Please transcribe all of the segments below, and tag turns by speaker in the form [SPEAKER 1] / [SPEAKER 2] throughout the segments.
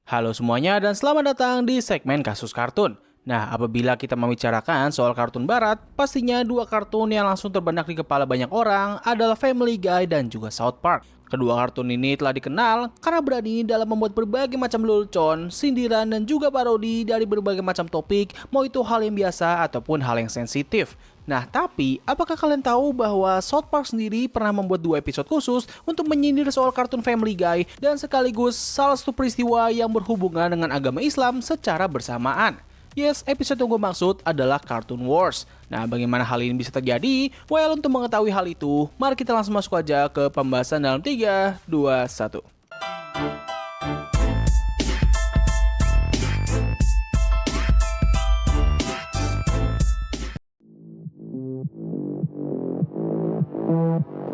[SPEAKER 1] Halo semuanya dan selamat datang di segmen Kasus Kartun. Nah, apabila kita membicarakan soal kartun barat, pastinya dua kartun yang langsung terbenak di kepala banyak orang adalah Family Guy dan juga South Park. Kedua kartun ini telah dikenal karena berani dalam membuat berbagai macam lelucon, sindiran, dan juga parodi dari berbagai macam topik, mau itu hal yang biasa ataupun hal yang sensitif. Nah, tapi apakah kalian tahu bahwa South Park sendiri pernah membuat 2 episode khusus untuk menyindir soal kartun Family Guy dan sekaligus salah satu peristiwa yang berhubungan dengan agama Islam secara bersamaan? Yes, episode yang gue maksud adalah Cartoon Wars. Nah, bagaimana hal ini bisa terjadi? Well, untuk mengetahui hal itu, mari kita langsung masuk aja ke pembahasan dalam 3, 2, 1.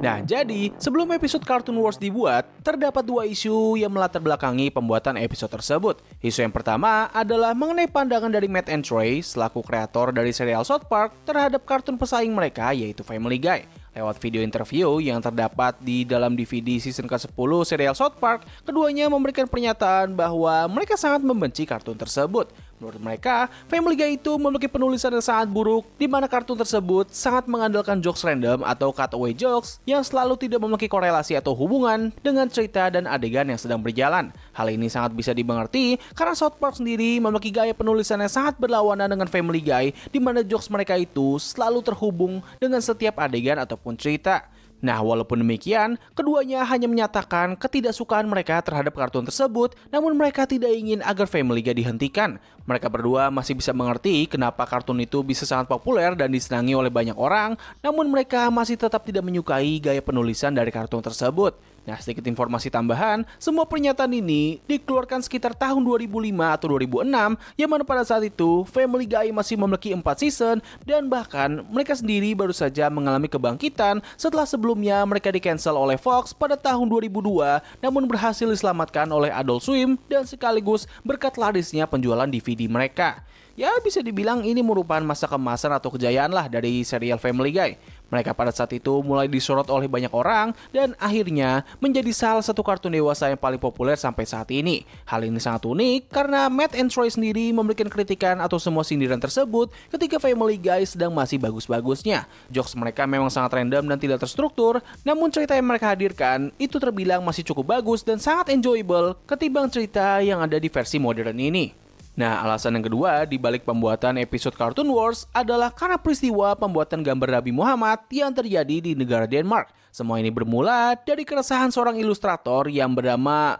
[SPEAKER 1] Nah, jadi sebelum episode Cartoon Wars dibuat, terdapat 2 isu yang melatar belakangi pembuatan episode tersebut. Isu yang pertama adalah mengenai pandangan dari Matt and Trey selaku kreator dari serial South Park terhadap kartun pesaing mereka yaitu Family Guy. Lewat video interview yang terdapat di dalam DVD season ke-10 serial South Park, keduanya memberikan pernyataan bahwa mereka sangat membenci kartun tersebut. Menurut mereka, Family Guy itu memiliki penulisan yang sangat buruk, di mana kartun tersebut sangat mengandalkan jokes random atau cutaway jokes yang selalu tidak memiliki korelasi atau hubungan dengan cerita dan adegan yang sedang berjalan. Hal ini sangat bisa dimengerti karena South Park sendiri memiliki gaya penulisan yang sangat berlawanan dengan Family Guy, di mana jokes mereka itu selalu terhubung dengan setiap adegan ataupun cerita. Nah, walaupun demikian, keduanya hanya menyatakan ketidaksukaan mereka terhadap kartun tersebut, namun mereka tidak ingin agar Family Guy dihentikan. Mereka berdua masih bisa mengerti kenapa kartun itu bisa sangat populer dan disenangi oleh banyak orang, namun mereka masih tetap tidak menyukai gaya penulisan dari kartun tersebut. Nah, sedikit informasi tambahan, semua pernyataan ini dikeluarkan sekitar tahun 2005 atau 2006, yang mana pada saat itu Family Guy masih memiliki 4 season, dan bahkan mereka sendiri baru saja mengalami kebangkitan setelah sebelumnya mereka di-cancel oleh Fox pada tahun 2002, namun berhasil diselamatkan oleh Adult Swim dan sekaligus berkat larisnya penjualan DVD mereka. Ya, bisa dibilang ini merupakan masa kemasan atau kejayaan lah dari serial Family Guy. Mereka pada saat itu mulai disorot oleh banyak orang dan akhirnya menjadi salah satu kartun dewasa yang paling populer sampai saat ini. Hal ini sangat unik karena Matt and Troy sendiri memberikan kritikan atau semua sindiran tersebut ketika Family Guy sedang masih bagus-bagusnya. Jokes mereka memang sangat random dan tidak terstruktur, namun cerita yang mereka hadirkan itu terbilang masih cukup bagus dan sangat enjoyable ketimbang cerita yang ada di versi modern ini. Nah, alasan yang kedua di balik pembuatan episode Cartoon Wars adalah karena peristiwa pembuatan gambar Nabi Muhammad yang terjadi di negara Denmark. Semua ini bermula dari keresahan seorang ilustrator yang bernama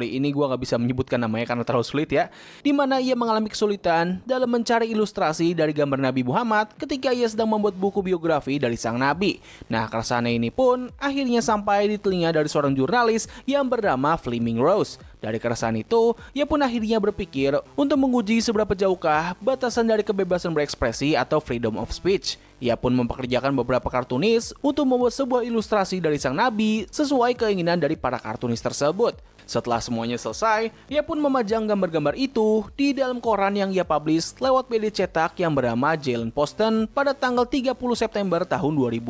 [SPEAKER 1] ini gue gak bisa menyebutkan namanya karena terlalu sulit ya, di mana ia mengalami kesulitan dalam mencari ilustrasi dari gambar Nabi Muhammad ketika ia sedang membuat buku biografi dari sang Nabi. Nah, keresahannya ini pun akhirnya sampai di telinga dari seorang jurnalis yang bernama Fleming Rose. Dari keresahan itu, ia pun akhirnya berpikir untuk menguji seberapa jauhkah batasan dari kebebasan berekspresi atau freedom of speech. Ia pun mempekerjakan beberapa kartunis untuk membuat sebuah ilustrasi dari sang Nabi sesuai keinginan dari para kartunis tersebut. Setelah semuanya selesai, ia pun memajang gambar-gambar itu di dalam koran yang ia publish lewat media cetak yang bernama Jalen Posten pada tanggal 30 September tahun 2005.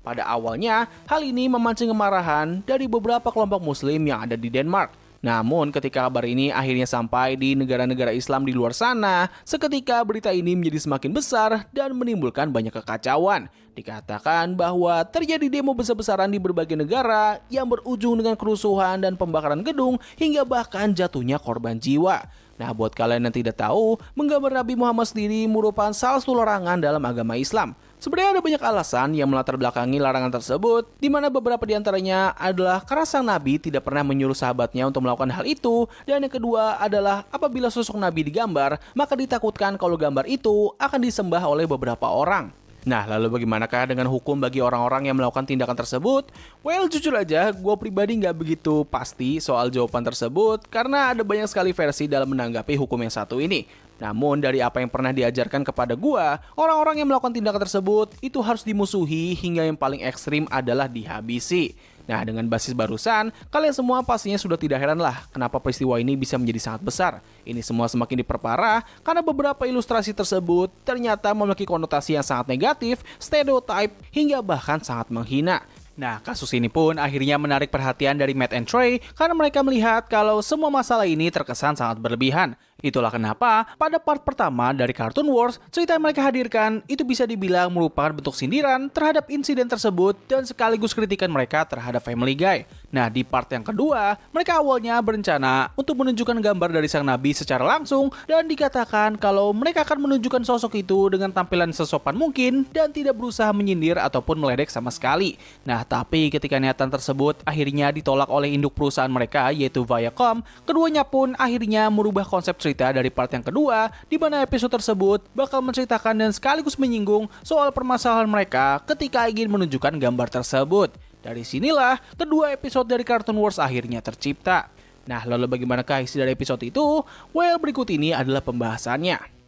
[SPEAKER 1] Pada awalnya, hal ini memancing kemarahan dari beberapa kelompok muslim yang ada di Denmark. Namun ketika kabar ini akhirnya sampai di negara-negara Islam di luar sana, seketika berita ini menjadi semakin besar dan menimbulkan banyak kekacauan. Dikatakan bahwa terjadi demo besar-besaran di berbagai negara yang berujung dengan kerusuhan dan pembakaran gedung hingga bahkan jatuhnya korban jiwa. Nah, buat kalian yang tidak tahu, menggambar Nabi Muhammad sendiri merupakan salah satu larangan dalam agama Islam. Sebenarnya ada banyak alasan yang melatar belakangi larangan tersebut, di mana beberapa diantaranya adalah karena sang Nabi tidak pernah menyuruh sahabatnya untuk melakukan hal itu, dan yang kedua adalah apabila sosok Nabi digambar, maka ditakutkan kalau gambar itu akan disembah oleh beberapa orang. Nah, lalu bagaimanakah dengan hukum bagi orang-orang yang melakukan tindakan tersebut? Well, jujur aja, gue pribadi nggak begitu pasti soal jawaban tersebut, karena ada banyak sekali versi dalam menanggapi hukum yang satu ini. Namun dari apa yang pernah diajarkan kepada gua, orang-orang yang melakukan tindakan tersebut itu harus dimusuhi hingga yang paling ekstrim adalah dihabisi. Nah, dengan basis barusan, kalian semua pastinya sudah tidak heran lah kenapa peristiwa ini bisa menjadi sangat besar. Ini semua semakin diperparah karena beberapa ilustrasi tersebut ternyata memiliki konotasi yang sangat negatif, stereotype, hingga bahkan sangat menghina. Nah, kasus ini pun akhirnya menarik perhatian dari Matt and Trey karena mereka melihat kalau semua masalah ini terkesan sangat berlebihan. Itulah kenapa pada part pertama dari Cartoon Wars, cerita yang mereka hadirkan itu bisa dibilang merupakan bentuk sindiran terhadap insiden tersebut dan sekaligus kritikan mereka terhadap Family Guy. Nah, di part yang kedua, mereka awalnya berencana untuk menunjukkan gambar dari sang nabi secara langsung dan dikatakan kalau mereka akan menunjukkan sosok itu dengan tampilan sesopan mungkin dan tidak berusaha menyindir ataupun meledek sama sekali. Nah, tapi ketika niatan tersebut akhirnya ditolak oleh induk perusahaan mereka yaitu Viacom, keduanya pun akhirnya merubah konsep cerita dari part yang kedua, di mana episode tersebut bakal menceritakan dan sekaligus menyinggung soal permasalahan mereka ketika ingin menunjukkan gambar tersebut. Dari sinilah kedua episode dari Cartoon Wars akhirnya tercipta. Nah, lalu bagaimanakah isi dari episode itu? Well, berikut ini adalah pembahasannya.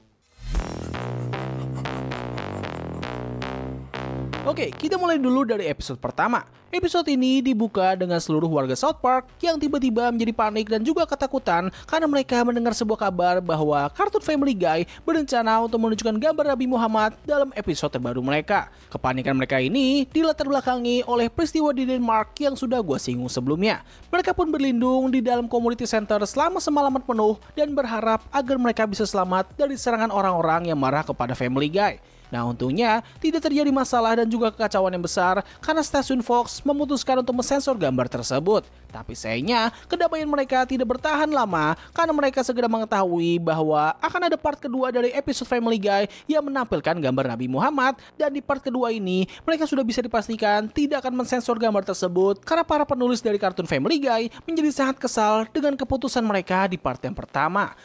[SPEAKER 1] Oke, kita mulai dulu dari episode pertama. Episode ini dibuka dengan seluruh warga South Park yang tiba-tiba menjadi panik dan juga ketakutan karena mereka mendengar sebuah kabar bahwa Cartoon Family Guy berencana untuk menunjukkan gambar Nabi Muhammad dalam episode terbaru mereka. Kepanikan mereka ini dilatar belakangi oleh peristiwa di Denmark yang sudah gua singgung sebelumnya. Mereka pun berlindung di dalam community center selama semalaman penuh dan berharap agar mereka bisa selamat dari serangan orang-orang yang marah kepada Family Guy. Nah, untungnya tidak terjadi masalah dan juga kekacauan yang besar karena stasiun Fox memutuskan untuk mensensor gambar tersebut. Tapi sayangnya, kedamaian mereka tidak bertahan lama karena mereka segera mengetahui bahwa akan ada part kedua dari episode Family Guy yang menampilkan gambar Nabi Muhammad, dan di part kedua ini mereka sudah bisa dipastikan tidak akan mensensor gambar tersebut karena para penulis dari kartun Family Guy menjadi sangat kesal dengan keputusan mereka di part yang pertama.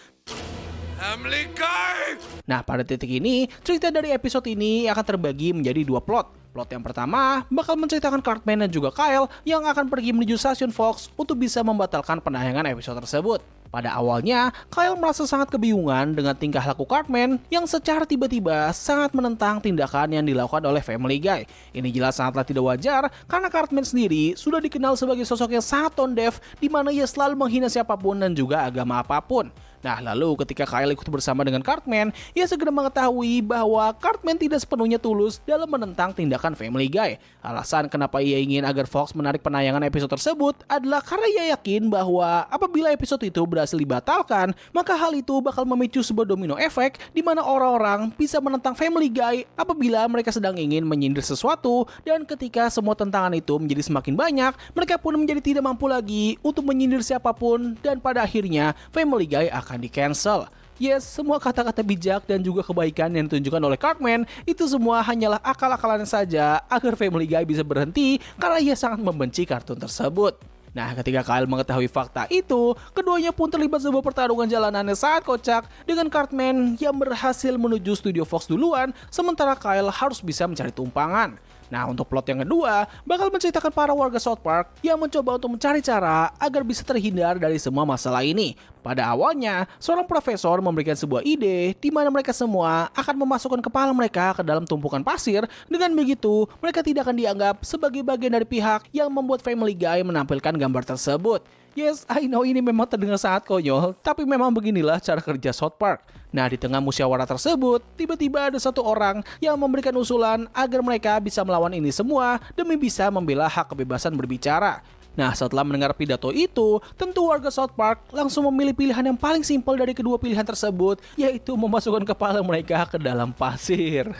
[SPEAKER 1] Family Guy! Nah, pada titik ini, cerita dari episode ini akan terbagi menjadi dua plot. Plot yang pertama bakal menceritakan Cartman dan juga Kyle yang akan pergi menuju stasiun Fox untuk bisa membatalkan penayangan episode tersebut. Pada awalnya, Kyle merasa sangat kebingungan dengan tingkah laku Cartman yang secara tiba-tiba sangat menentang tindakan yang dilakukan oleh Family Guy. Ini jelas sangatlah tidak wajar karena Cartman sendiri sudah dikenal sebagai sosok yang sangat tone deaf, di mana ia selalu menghina siapapun dan juga agama apapun. Nah, lalu ketika Kyle ikut bersama dengan Cartman, ia segera mengetahui bahwa Cartman tidak sepenuhnya tulus dalam menentang tindakan Family Guy. Alasan kenapa ia ingin agar Fox menarik penayangan episode tersebut adalah karena ia yakin bahwa apabila episode itu berhasil dibatalkan, maka hal itu bakal memicu sebuah domino efek di mana orang-orang bisa menentang Family Guy apabila mereka sedang ingin menyindir sesuatu, dan ketika semua tentangan itu menjadi semakin banyak, mereka pun menjadi tidak mampu lagi untuk menyindir siapapun, dan pada akhirnya Family Guy akan di-cancel. Yes, semua kata-kata bijak dan juga kebaikan yang ditunjukkan oleh Cartman itu semua hanyalah akal-akalan saja agar Family Guy bisa berhenti karena ia sangat membenci kartun tersebut. Nah, ketika Kyle mengetahui fakta itu, keduanya pun terlibat sebuah pertarungan jalanan yang sangat kocak dengan Cartman yang berhasil menuju studio Fox duluan, sementara Kyle harus bisa mencari tumpangan. Nah, untuk plot yang kedua, bakal menceritakan para warga South Park yang mencoba untuk mencari cara agar bisa terhindar dari semua masalah ini. Pada awalnya, seorang profesor memberikan sebuah ide di mana mereka semua akan memasukkan kepala mereka ke dalam tumpukan pasir. Dengan begitu, mereka tidak akan dianggap sebagai bagian dari pihak yang membuat Family Guy menampilkan gambar tersebut. Yes, I know ini memang terdengar sangat konyol, tapi memang beginilah cara kerja South Park. Nah, di tengah musyawarah tersebut, tiba-tiba ada satu orang yang memberikan usulan agar mereka bisa melawan ini semua demi bisa membela hak kebebasan berbicara. Nah, setelah mendengar pidato itu, tentu warga South Park langsung memilih pilihan yang paling simpel dari kedua pilihan tersebut, yaitu memasukkan kepala mereka ke dalam pasir.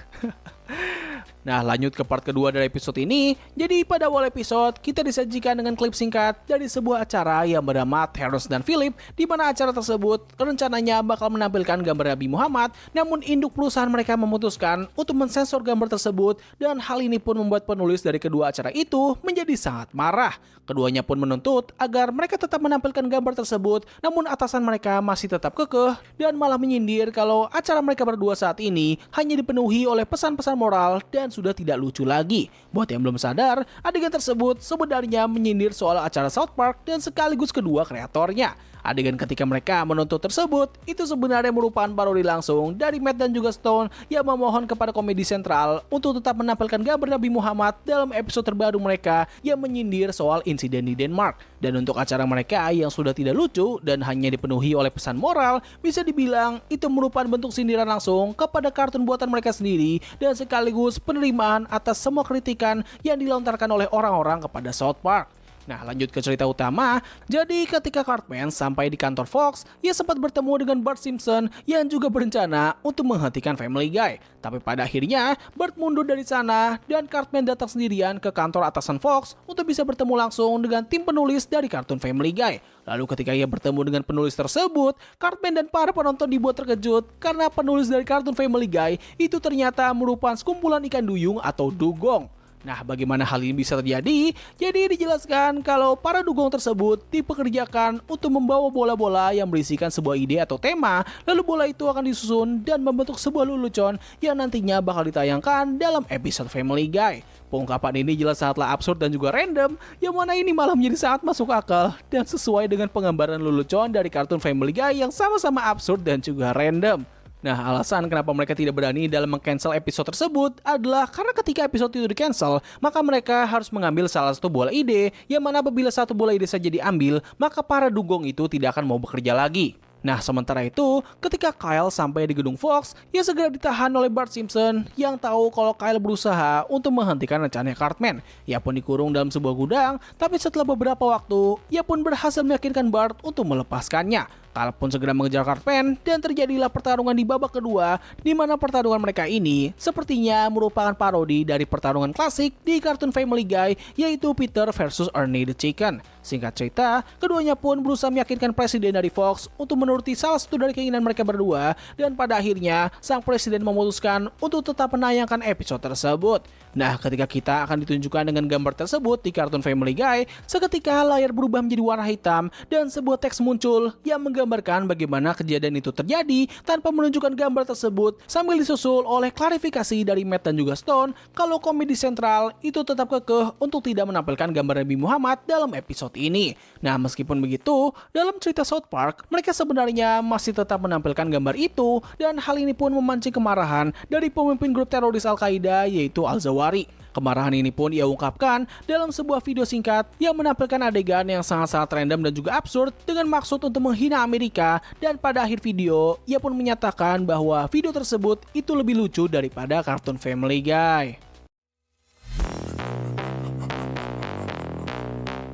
[SPEAKER 1] Nah, lanjut ke part kedua dari episode ini. Jadi pada awal episode, kita disajikan dengan klip singkat dari sebuah acara yang bernama Terrence dan Philip, di mana acara tersebut rencananya bakal menampilkan gambar Nabi Muhammad, namun induk perusahaan mereka memutuskan untuk mensensor gambar tersebut, dan hal ini pun membuat penulis dari kedua acara itu menjadi sangat marah. Keduanya pun menuntut agar mereka tetap menampilkan gambar tersebut, namun atasan mereka masih tetap kekeh dan malah menyindir kalau acara mereka berdua saat ini hanya dipenuhi oleh pesan-pesan moral dan sudah tidak lucu lagi. Buat yang belum sadar, adegan tersebut sebenarnya menyindir soal acara South Park dan sekaligus kedua kreatornya. Adegan ketika mereka menuntut tersebut itu sebenarnya merupakan parodi langsung dari Matt dan juga Stone yang memohon kepada Komedi Sentral untuk tetap menampilkan gambar Nabi Muhammad dalam episode terbaru mereka yang menyindir soal insiden di Denmark. Dan untuk acara mereka yang sudah tidak lucu dan hanya dipenuhi oleh pesan moral, bisa dibilang itu merupakan bentuk sindiran langsung kepada kartun buatan mereka sendiri dan sekaligus penerimaan atas semua kritikan yang dilontarkan oleh orang-orang kepada South Park. Nah, lanjut ke cerita utama. Jadi ketika Cartman sampai di kantor Fox, ia sempat bertemu dengan Bart Simpson yang juga berencana untuk menghentikan Family Guy. Tapi pada akhirnya, Bart mundur dari sana dan Cartman datang sendirian ke kantor atasan Fox untuk bisa bertemu langsung dengan tim penulis dari kartun Family Guy. Lalu ketika ia bertemu dengan penulis tersebut, Cartman dan para penonton dibuat terkejut karena penulis dari kartun Family Guy itu ternyata merupakan sekumpulan ikan duyung atau dugong. Nah, bagaimana hal ini bisa terjadi? Jadi dijelaskan kalau para dugong tersebut dipekerjakan untuk membawa bola-bola yang berisikan sebuah ide atau tema, lalu bola itu akan disusun dan membentuk sebuah lelucon yang nantinya bakal ditayangkan dalam episode Family Guy. Pengungkapan ini jelas sangatlah absurd dan juga random, yang mana ini malah menjadi sangat masuk akal dan sesuai dengan penggambaran lelucon dari kartun Family Guy yang sama-sama absurd dan juga random. Nah, alasan kenapa mereka tidak berani dalam meng-cancel episode tersebut adalah karena ketika episode itu di-cancel, maka mereka harus mengambil salah satu bola ide, yang mana apabila satu bola ide saja diambil, maka para dugong itu tidak akan mau bekerja lagi. Nah, sementara itu, ketika Kyle sampai di gedung Fox, ia segera ditahan oleh Bart Simpson yang tahu kalau Kyle berusaha untuk menghentikan rencana Cartman. Ia pun dikurung dalam sebuah gudang, tapi setelah beberapa waktu, ia pun berhasil meyakinkan Bart untuk melepaskannya. Kyle pun segera mengejar Cartman dan terjadilah pertarungan di babak kedua, di mana pertarungan mereka ini sepertinya merupakan parodi dari pertarungan klasik di kartun Family Guy, yaitu Peter versus Ernie the Chicken. Singkat cerita, keduanya pun berusaha meyakinkan presiden dari Fox untuk menuruti salah satu dari keinginan mereka berdua, dan pada akhirnya sang presiden memutuskan untuk tetap menayangkan episode tersebut. Nah, ketika kita akan ditunjukkan dengan gambar tersebut di kartun Family Guy, seketika layar berubah menjadi warna hitam dan sebuah teks muncul yang menggambarkan bagaimana kejadian itu terjadi tanpa menunjukkan gambar tersebut, sambil disusul oleh klarifikasi dari Matt dan juga Stone kalau Komedi Sentral itu tetap kekeh untuk tidak menampilkan gambar Nabi Muhammad dalam episode ini. Nah, meskipun begitu, dalam cerita South Park, mereka sebenarnya masih tetap menampilkan gambar itu, dan hal ini pun memancing kemarahan dari pemimpin grup teroris Al-Qaeda, yaitu Al-Zawahiri. Kemarahan ini pun ia ungkapkan dalam sebuah video singkat yang menampilkan adegan yang sangat-sangat random dan juga absurd dengan maksud untuk menghina Amerika, dan pada akhir video, ia pun menyatakan bahwa video tersebut itu lebih lucu daripada kartun Family Guy.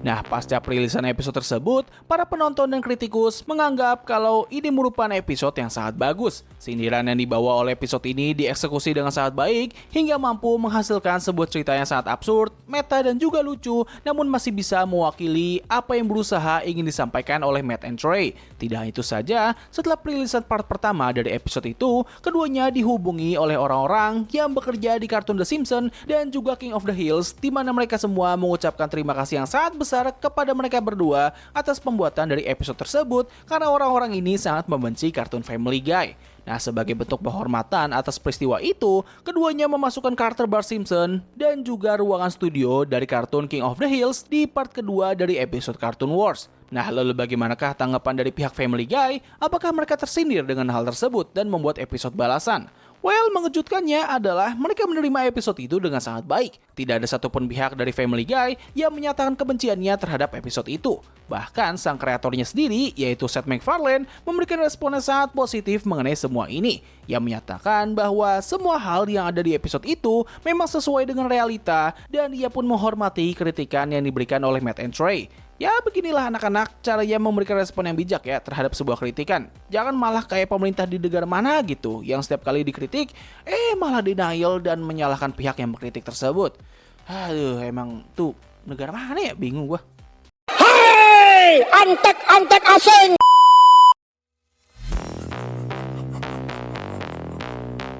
[SPEAKER 1] Nah, pasca perilisan episode tersebut, para penonton dan kritikus menganggap kalau ini merupakan episode yang sangat bagus. Sindiran yang dibawa oleh episode ini dieksekusi dengan sangat baik hingga mampu menghasilkan sebuah cerita yang sangat absurd, meta dan juga lucu, namun masih bisa mewakili apa yang berusaha ingin disampaikan oleh Matt and Trey. Tidak itu saja, setelah perilisan part pertama dari episode itu, keduanya dihubungi oleh orang-orang yang bekerja di kartun The Simpsons dan juga King of the Hills, di mana mereka semua mengucapkan terima kasih yang sangat besar kepada mereka berdua atas pembuatan dari episode tersebut karena orang-orang ini sangat membenci kartun Family Guy. Nah, sebagai bentuk penghormatan atas peristiwa itu, keduanya memasukkan karakter Bart Simpson dan juga ruangan studio dari kartun King of the Hills di part kedua dari episode Cartoon Wars. Nah, lalu bagaimanakah tanggapan dari pihak Family Guy? Apakah mereka tersindir dengan hal tersebut dan membuat episode balasan? Well, mengejutkannya adalah mereka menerima episode itu dengan sangat baik. Tidak ada satupun pihak dari Family Guy yang menyatakan kebenciannya terhadap episode itu. Bahkan sang kreatornya sendiri, yaitu Seth MacFarlane, memberikan respon yang sangat positif mengenai semua ini. Yang menyatakan bahwa semua hal yang ada di episode itu memang sesuai dengan realita, dan ia pun menghormati kritikan yang diberikan oleh Matt and Trey. Ya, beginilah anak-anak caranya memberikan respon yang bijak ya terhadap sebuah kritikan. Jangan malah kayak pemerintah di negara mana gitu, yang setiap kali dikritik, malah denial dan menyalahkan pihak yang mengkritik tersebut. Aduh, emang tuh negara mana ya? Bingung gua.
[SPEAKER 2] Hei, antek-antek asing!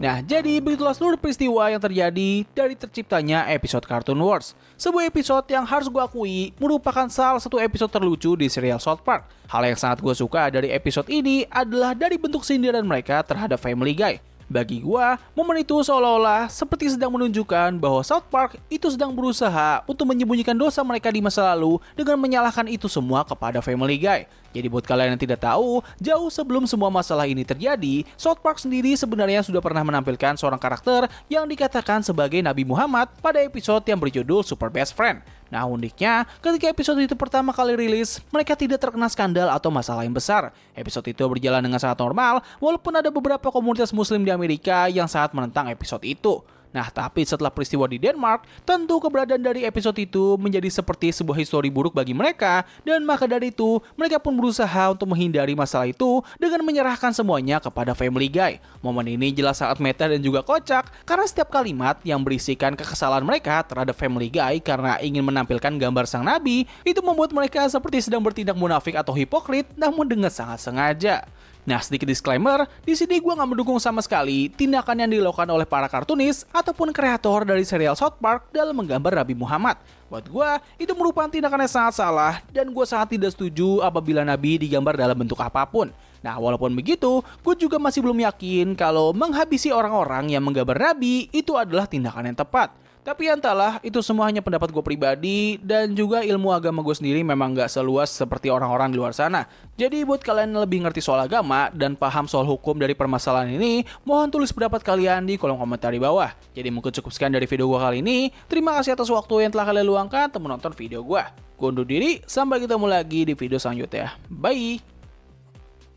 [SPEAKER 1] Nah, jadi begitulah seluruh peristiwa yang terjadi dari terciptanya episode Cartoon Wars. Sebuah episode yang harus gue akui merupakan salah satu episode terlucu di serial South Park. Hal yang sangat gue suka dari episode ini adalah dari bentuk sindiran mereka terhadap Family Guy. Bagi gua, momen itu seolah-olah seperti sedang menunjukkan bahwa South Park itu sedang berusaha untuk menyembunyikan dosa mereka di masa lalu dengan menyalahkan itu semua kepada Family Guy. Jadi buat kalian yang tidak tahu, jauh sebelum semua masalah ini terjadi, South Park sendiri sebenarnya sudah pernah menampilkan seorang karakter yang dikatakan sebagai Nabi Muhammad pada episode yang berjudul Super Best Friend. Nah uniknya, ketika episode itu pertama kali rilis, mereka tidak terkena skandal atau masalah yang besar. Episode itu berjalan dengan sangat normal, walaupun ada beberapa komunitas muslim di Amerika yang sangat menentang episode itu. Nah, tapi setelah peristiwa di Denmark, tentu keberadaan dari episode itu menjadi seperti sebuah histori buruk bagi mereka, dan maka dari itu, mereka pun berusaha untuk menghindari masalah itu dengan menyerahkan semuanya kepada Family Guy. Momen ini jelas sangat meta dan juga kocak, karena setiap kalimat yang berisikan kekesalan mereka terhadap Family Guy karena ingin menampilkan gambar sang nabi, itu membuat mereka seperti sedang bertindak munafik atau hipokrit, namun dengan sangat sengaja. Nah, sedikit disclaimer, di sini gue nggak mendukung sama sekali tindakan yang dilakukan oleh para kartunis ataupun kreator dari serial South Park dalam menggambar Nabi Muhammad. Buat gue, itu merupakan tindakan yang sangat salah dan gue sangat tidak setuju apabila Nabi digambar dalam bentuk apapun. Nah, walaupun begitu, gue juga masih belum yakin kalau menghabisi orang-orang yang menggambar Nabi itu adalah tindakan yang tepat. Tapi entahlah, itu semua hanya pendapat gue pribadi dan juga ilmu agama gue sendiri memang gak seluas seperti orang-orang di luar sana. Jadi buat kalian yang lebih ngerti soal agama dan paham soal hukum dari permasalahan ini, mohon tulis pendapat kalian di kolom komentar di bawah. Jadi mungkin cukup sekian dari video gue kali ini. Terima kasih atas waktu yang telah kalian luangkan untuk menonton video gue. Gue undur diri, sampai ketemu lagi di video selanjutnya. Bye!